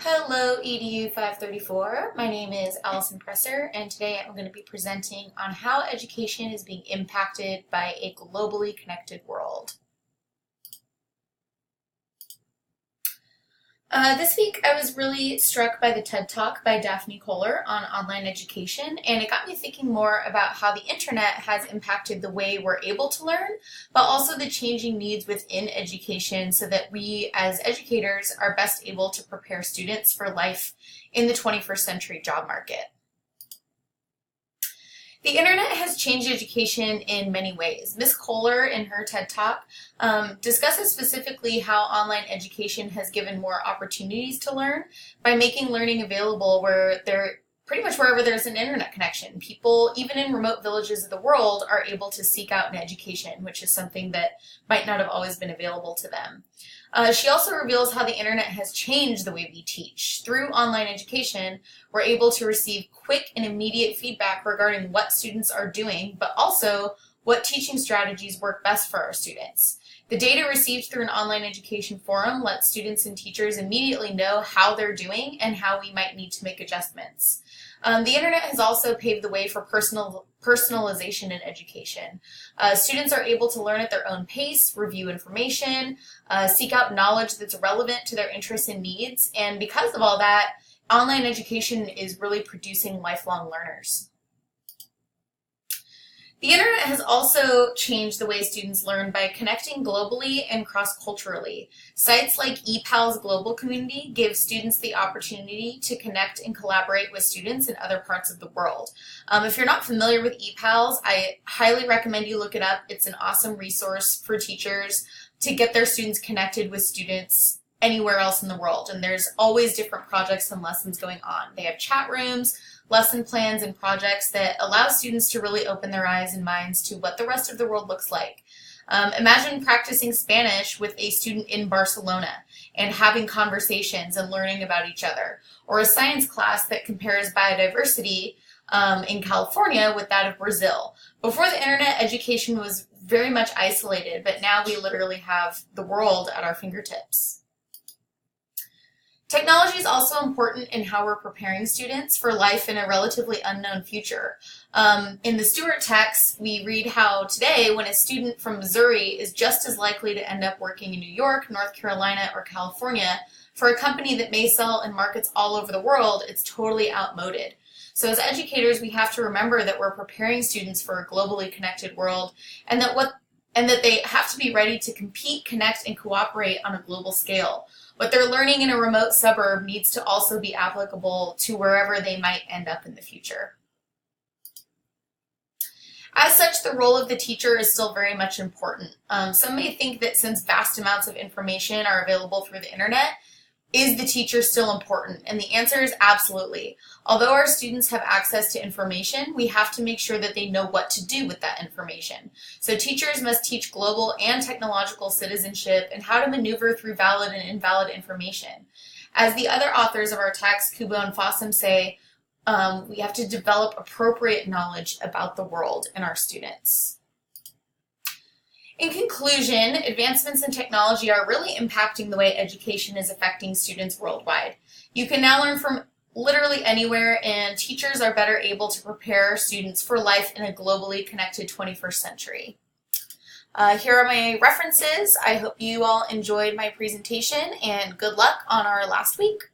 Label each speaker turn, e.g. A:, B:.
A: Hello, EDU 534. My name is Allison Presser, and today I'm going to be presenting on how education is being impacted by a globally connected world. This week I was really struck by the TED Talk by Daphne Kohler on online education, and it got me thinking more about how the internet has impacted the way we're able to learn, but also the changing needs within education so that we as educators are best able to prepare students for life in the 21st century job market. The internet has changed education in many ways. Ms. Kohler, in her TED Talk, discusses specifically how online education has given more opportunities to learn by making learning available pretty much wherever there's an internet connection. People, even in remote villages of the world, are able to seek out an education, which is something that might not have always been available to them. She also reveals how the internet has changed the way we teach. Through online education, we're able to receive quick and immediate feedback regarding what students are doing, but also what teaching strategies work best for our students. The data received through an online education forum lets students and teachers immediately know how they're doing and how we might need to make adjustments. The internet has also paved the way for personalization in education. Students are able to learn at their own pace, review information, seek out knowledge that's relevant to their interests and needs, and because of all that, online education is really producing lifelong learners. The internet has also changed the way students learn by connecting globally and cross-culturally. Sites like ePal's global community give students the opportunity to connect and collaborate with students in other parts of the world. If you're not familiar with ePals, I highly recommend you look it up. It's an awesome resource for teachers to get their students connected with students anywhere else in the world. And there's always different projects and lessons going on. They have chat rooms, lesson plans, and projects that allow students to really open their eyes and minds to what the rest of the world looks like. Imagine practicing Spanish with a student in Barcelona and having conversations and learning about each other, or a science class that compares biodiversity in California with that of Brazil. Before the internet, education was very much isolated, but now we literally have the world at our fingertips. Technology is also important in how we're preparing students for life in a relatively unknown future. In the Stewart text, we read how today, when a student from Missouri is just as likely to end up working in New York, North Carolina, or California for a company that may sell in markets all over the world, it's totally outmoded. So as educators, we have to remember that we're preparing students for a globally connected world, and that they have to be ready to compete, connect, and cooperate on a global scale. What they're learning in a remote suburb needs to also be applicable to wherever they might end up in the future. As such, the role of the teacher is still very much important. Some may think that since vast amounts of information are available through the internet, is the teacher still important? And the answer is absolutely. Although our students have access to information, we have to make sure that they know what to do with that information. So teachers must teach global and technological citizenship and how to maneuver through valid and invalid information. As the other authors of our text, Kubo and Fossum, say, we have to develop appropriate knowledge about the world and our students. In conclusion, advancements in technology are really impacting the way education is affecting students worldwide. You can now learn from literally anywhere, and teachers are better able to prepare students for life in a globally connected 21st century. Here are my references. I hope you all enjoyed my presentation, and good luck on our last week.